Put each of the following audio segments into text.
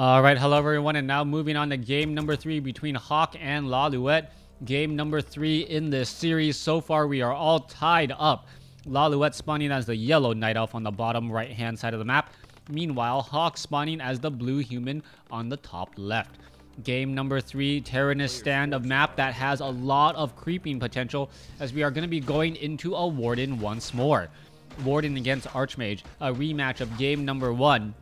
All right, hello everyone, and now moving on to game number 3 between Hawk and LawLiet. Game number 3 in this series. So far, we are all tied up. LawLiet spawning as the yellow night elf on the bottom right-hand side of the map. Meanwhile, Hawk spawning as the blue human on the top left. Game number 3, Terranist stand, a map that has a lot of creeping potential, as we are going to be going into a Warden once more. Warden against Archmage, a rematch of game number 1.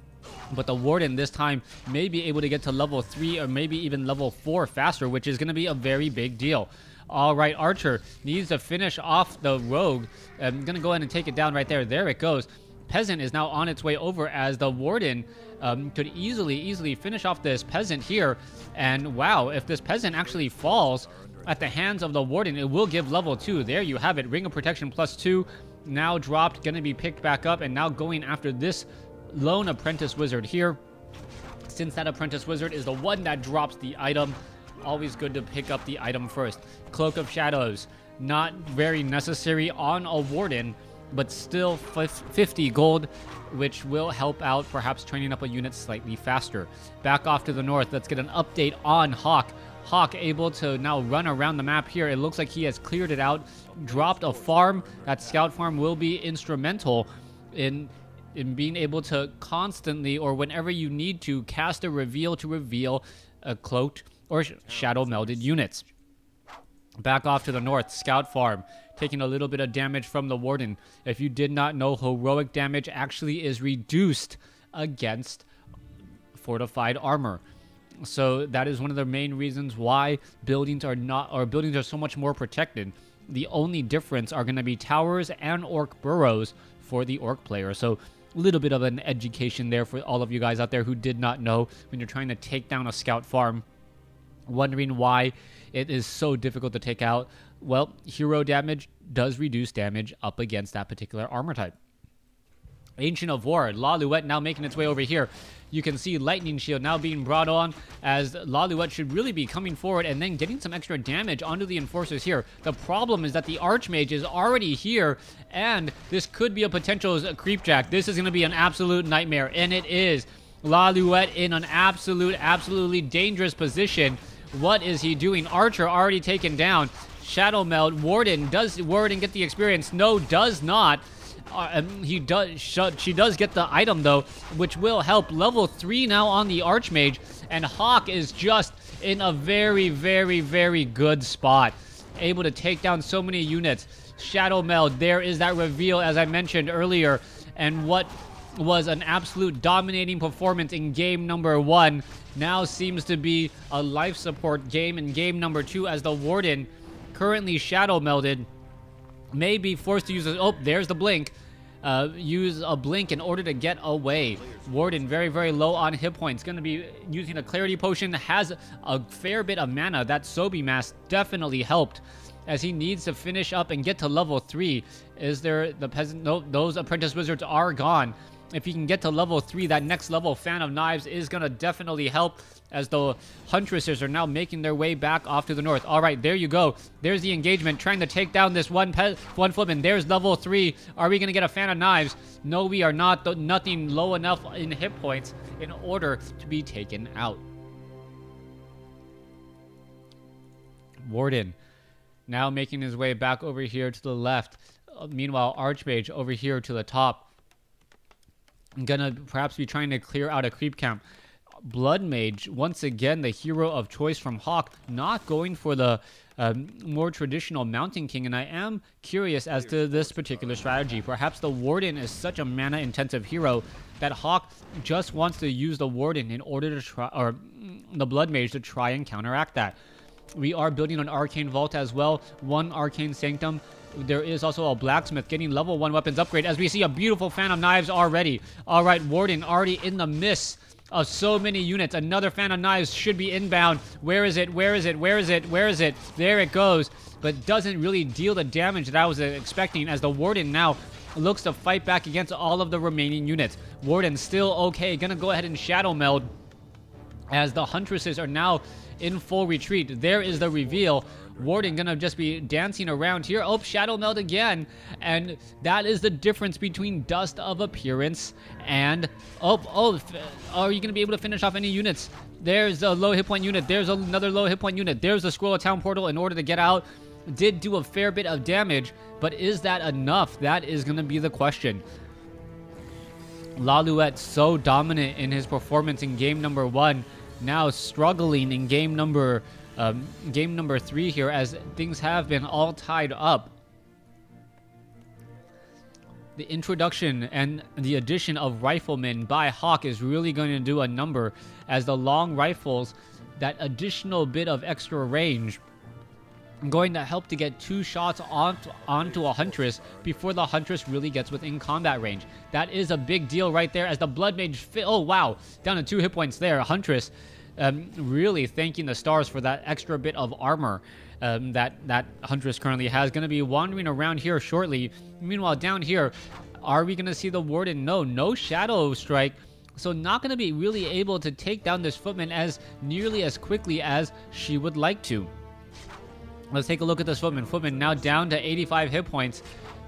But the Warden this time may be able to get to level 3 or maybe even level 4 faster, which is going to be a very big deal. Alright, Archer needs to finish off the Rogue. I'm going to go ahead and take it down right there. There it goes. Peasant is now on its way over, as the Warden could easily finish off this Peasant here. And wow, if this Peasant actually falls at the hands of the Warden, it will give level 2. There you have it. Ring of Protection +2 now dropped, going to be picked back up, and now going after this lone apprentice wizard here. Since that apprentice wizard is the one that drops the item, always good to pick up the item first. Cloak of Shadows, not very necessary on a Warden, but still 50 gold, which will help out perhaps training up a unit slightly faster. Back off to the north, let's get an update on Hawk. Hawk able to now run around the map here. It looks like he has cleared it out, dropped a farm. That scout farm will be instrumental in being able to constantly, or whenever you need to, cast a reveal to reveal a cloaked or shadow melded units. Back off to the north, scout farm, taking a little bit of damage from the Warden. If you did not know, heroic damage actually is reduced against fortified armor. So that is one of the main reasons why buildings are so much more protected. The only difference are going to be towers and orc burrows for the orc player. So a little bit of an education there for all of you guys out there who did not know when you're trying to take down a scout farm, wondering why it is so difficult to take out. Well, hero damage does reduce damage up against that particular armor type. Ancient of War, LawLiet now making its way over here. You can see Lightning Shield now being brought on, as LawLiet should really be coming forward and then getting some extra damage onto the Enforcers here. The problem is that the Archmage is already here, and this could be a potential creepjack. This is going to be an absolute nightmare, and it is. LawLiet in an absolutely dangerous position. What is he doing? Archer already taken down. Shadow Meld. Warden. Does Warden get the experience? No, does not. She does get the item though, which will help. Level 3 now on the Archmage, and Hawk is just in a very good spot, able to take down so many units. Shadow Meld, there is that reveal as I mentioned earlier, and what was an absolute dominating performance in game number 1 now seems to be a life support game in game number 2, as the Warden, currently shadow melded, may be forced to use there's the blink. Use a blink in order to get away. Warden very low on hit points. Going to be using a clarity potion. Has a fair bit of mana. That Sobi mask definitely helped, as he needs to finish up and get to level 3. Is there the peasant? No, those apprentice wizards are gone. If he can get to level 3, that next level Fan of Knives is going to definitely help, as the Huntresses are now making their way back off to the north. All right, there you go. There's the engagement, trying to take down this one footman. There's level 3. Are we going to get a Fan of Knives? No, we are not. Nothing low enough in hit points in order to be taken out. Warden now making his way back over here to the left. Meanwhile, Archmage over here to the top, gonna perhaps be trying to clear out a creep camp. Blood Mage, once again the hero of choice from Hawk, not going for the more traditional Mountain King, and I am curious as to this particular strategy. Perhaps the Warden is such a mana intensive hero that Hawk just wants to use the Warden in order to try, or the Blood Mage, to try and counteract that. We are building an Arcane Vault as well, one Arcane Sanctum. There is also a Blacksmith getting level 1 weapons upgrade, as we see a beautiful Fan of Knives already. All right, Warden already in the midst of so many units. Another Fan of Knives should be inbound. Where is it? Where is it? Where is it? Where is it? There it goes, but doesn't really deal the damage that I was expecting, as the Warden now looks to fight back against all of the remaining units. Warden still okay. Gonna go ahead and Shadow Meld as the Huntresses are now in full retreat. There is the reveal. Warden gonna just be dancing around here. Oh, Shadow Meld again. And that is the difference between Dust of Appearance and... are you gonna be able to finish off any units? There's a low hit point unit. There's another low hit point unit. There's the Scroll of Town Portal in order to get out. Did do a fair bit of damage, but is that enough? That is gonna be the question. LawLiet so dominant in his performance in game number 1, now struggling in game number 3 here, as things have been all tied up. The introduction and the addition of Riflemen by Hawk is really going to do a number, as the long rifles, that additional bit of extra range, going to help to get 2 shots onto a Huntress before the Huntress really gets within combat range. That is a big deal right there, as the Blood Mage oh wow, down to 2 hit points there. Huntress really thanking the stars for that extra bit of armor that Huntress currently has. Going to be wandering around here shortly. Meanwhile, down here, are we going to see the Warden? No Shadow Strike. So not going to be really able to take down this Footman as nearly as quickly as she would like to. Let's take a look at this Footman. Footman now down to 85 hit points.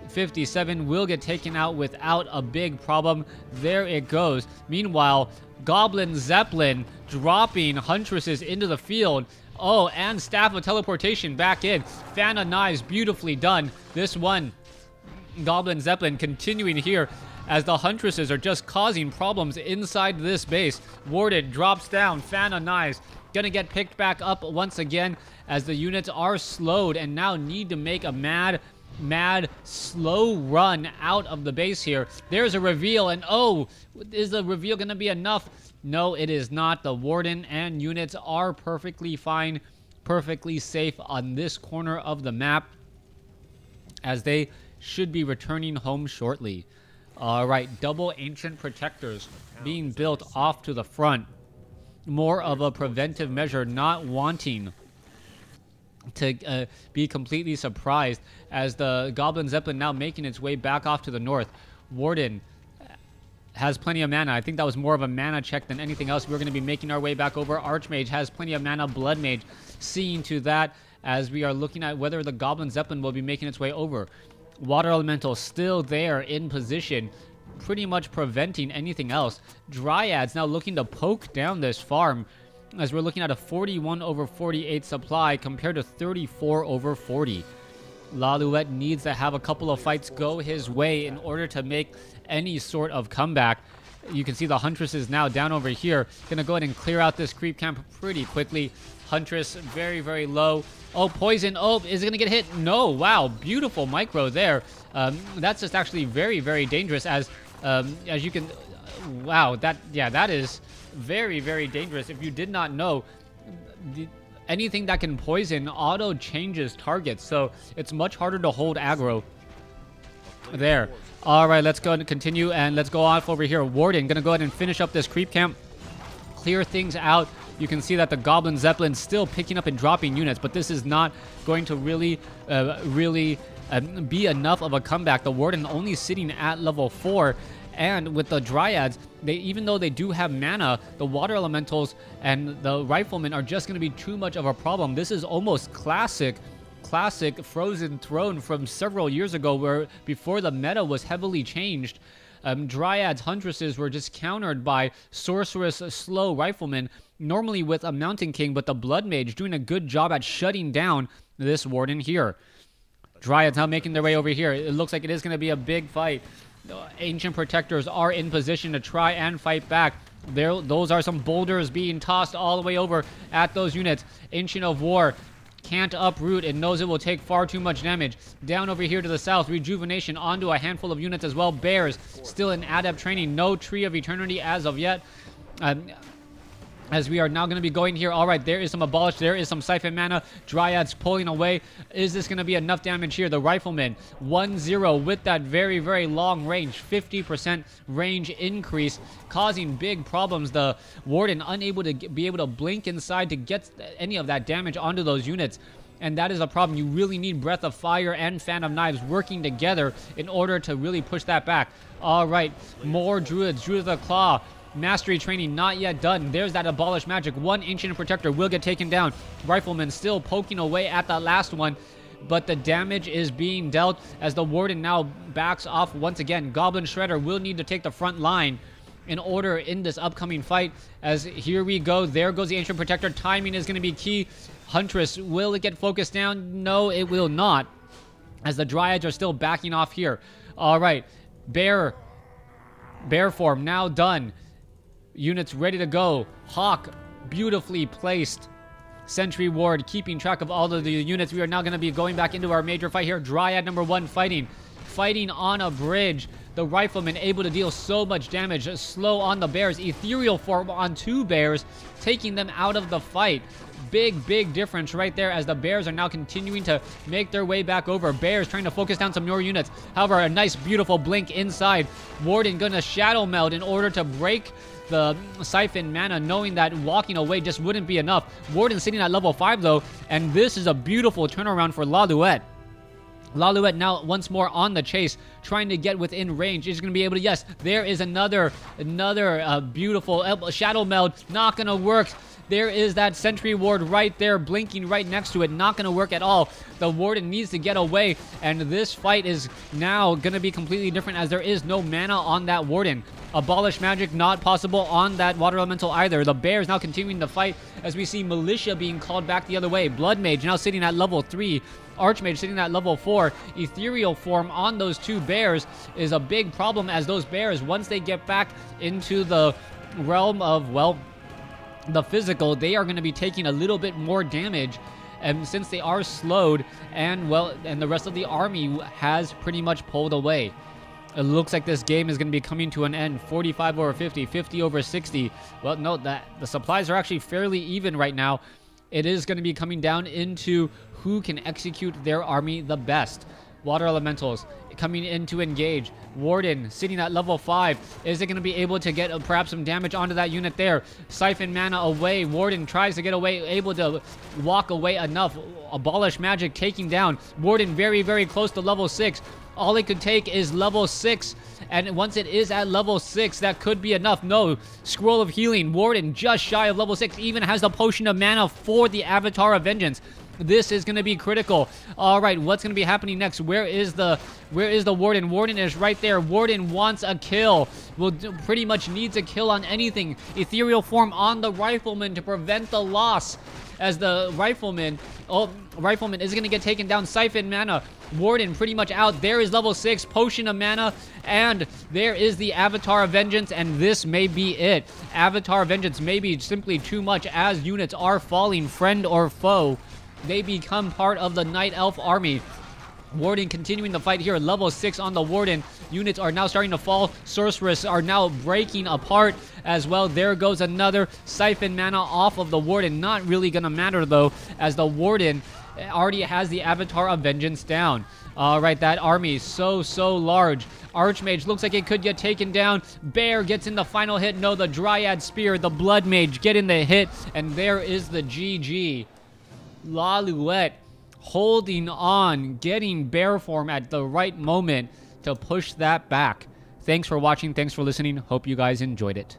57 will get taken out without a big problem. There it goes. Meanwhile, Goblin Zeppelin dropping Huntresses into the field. Oh, and Staff of Teleportation back in. Fan of Knives, beautifully done. This one, Goblin Zeppelin continuing here, as the Huntresses are just causing problems inside this base. Warden drops down. Fan of Knives gonna get picked back up once again, as the units are slowed and now need to make a mad slow run out of the base here. There's a reveal, and oh, is the reveal gonna be enough? No, it is not. The Warden and units are perfectly fine, perfectly safe on this corner of the map, as they should be returning home shortly. All right, double Ancient Protectors being built off to the front. More of a preventive measure, not wanting to be completely surprised, as the Goblin Zeppelin now making its way back off to the north. Warden has plenty of mana. I think that was more of a mana check than anything else. We're going to be making our way back over. Archmage has plenty of mana. Blood Mage seeing to that, as we are looking at whether the Goblin Zeppelin will be making its way over. Water Elemental still there in position, pretty much preventing anything else. Dryads now looking to poke down this farm, as we're looking at a 41/48 supply compared to 34/40. LawLiet needs to have a couple of fights go his way in order to make any sort of comeback. You can see the Huntress is now down over here. Gonna go ahead and clear out this creep camp pretty quickly. Huntress very, very low. Oh, poison. Oh, is it gonna get hit? No. Wow, beautiful micro there. That's just actually very, very dangerous, as you can... wow, that is very, very dangerous. If you did not know, anything that can poison auto changes targets, so it's much harder to hold aggro there. All right, let's go and continue, and let's go off over here. Warden gonna go ahead and finish up this creep camp, clear things out. You can see that the Goblin Zeppelin still picking up and dropping units, but this is not going to really be enough of a comeback. The Warden only sitting at level 4, and with the Dryads, even though they do have mana, the Water Elementals and the Riflemen are just going to be too much of a problem. This is almost classic Frozen Throne from several years ago, where before the meta was heavily changed, Dryads, Huntresses were just countered by Sorceress, slow Riflemen, normally with a Mountain King, but the Blood Mage doing a good job at shutting down this Warden here. Dryads now making their way over here. It looks like it is going to be a big fight. Ancient Protectors are in position to try and fight back. Those are some boulders being tossed all the way over at those units. Ancient of War can't uproot. It knows it will take far too much damage. Down over here to the south, Rejuvenation onto a handful of units as well. Bears still in Adept training. No Tree of Eternity as of yet. As we are now going to be going here. All right, there is some Abolish. There is some Siphon Mana. Dryads pulling away. Is this going to be enough damage here? The Rifleman 1-0 with that very, very long range. 50% range increase, causing big problems. The Warden unable to be able to blink inside to get any of that damage onto those units. And that is a problem. You really need Breath of Fire and Fan of Knives working together in order to really push that back. All right, more Druids. Druid of the Claw Mastery training not yet done. There's that Abolish Magic. One Ancient Protector will get taken down. Rifleman still poking away at the last one, but the damage is being dealt as the Warden now backs off once again. Goblin Shredder will need to take the front line in order in this upcoming fight, as here we go. There goes the Ancient Protector. Timing is going to be key. Huntress, will it get focused down? No, it will not, as the Dryads are still backing off here. All right, Bear form now done. Units ready to go. Hawk, beautifully placed. Sentry Ward keeping track of all of the units. We are now going to be going back into our major fight here. Dryad number 1 fighting on a bridge. The Rifleman able to deal so much damage. Slow on the Bears. Ethereal form on 2 Bears, taking them out of the fight. Big difference right there, as the Bears are now continuing to make their way back over. Bears trying to focus down some more units. However, a nice, beautiful blink inside. Warden gonna Shadow Meld in order to break the Siphon mana, knowing that walking away just wouldn't be enough. Warden sitting at level 5 though, and this is a beautiful turnaround for LawLiet. LawLiet now once more on the chase, trying to get within range. Is going to be able to, yes, there is another beautiful Shadow Meld. Not going to work. There is that Sentry Ward right there, blinking right next to it. Not going to work at all. The Warden needs to get away, and this fight is now going to be completely different, as there is no mana on that Warden. Abolish Magic not possible on that Water Elemental either. The Bears now continuing the fight, as we see Militia being called back the other way. Blood Mage now sitting at level 3. Archmage sitting at level 4. Ethereal form on those 2 Bears is a big problem, as those Bears, once they get back into the realm of, well, the physical, they are going to be taking a little bit more damage, and since they are slowed, and well, and the rest of the army has pretty much pulled away. It looks like this game is going to be coming to an end. 45 over 50, 50 over 60. Well, no, the supplies are actually fairly even right now. It is going to be coming down into who can execute their army the best. Water Elementals coming in to engage. Warden sitting at level 5. Is it going to be able to get perhaps some damage onto that unit there? Siphon mana away. Warden tries to get away, able to walk away enough. Abolish Magic taking down. Warden very close to level 6. All it could take is level 6. And once it is at level 6, that could be enough. No. Scroll of Healing. Warden just shy of level 6. Even has the Potion of Mana for the Avatar of Vengeance. This is going to be critical. All right, what's going to be happening next? Where is the Warden? Warden is right there. Warden wants a kill. Will pretty much needs a kill on anything. Ethereal form on the Rifleman to prevent the loss, as the Rifleman is going to get taken down. Siphon mana. Warden pretty much out. There is level 6 Potion of Mana, and there is the Avatar of Vengeance, and this may be it. Avatar of Vengeance may be simply too much, as units are falling, friend or foe. They become part of the Night Elf army. Warden continuing the fight here. Level 6 on the Warden. Units are now starting to fall. Sorceress are now breaking apart as well. There goes another Siphon mana off of the Warden. Not really going to matter though, as the Warden already has the Avatar of Vengeance down. Alright, that army is so large. Archmage looks like it could get taken down. Bear gets in the final hit. No, the Dryad Spear, the Blood Mage get in the hit, and there is the GG. LawLiet holding on, getting bear form at the right moment to push that back. Thanks for watching. Thanks for listening. Hope you guys enjoyed it.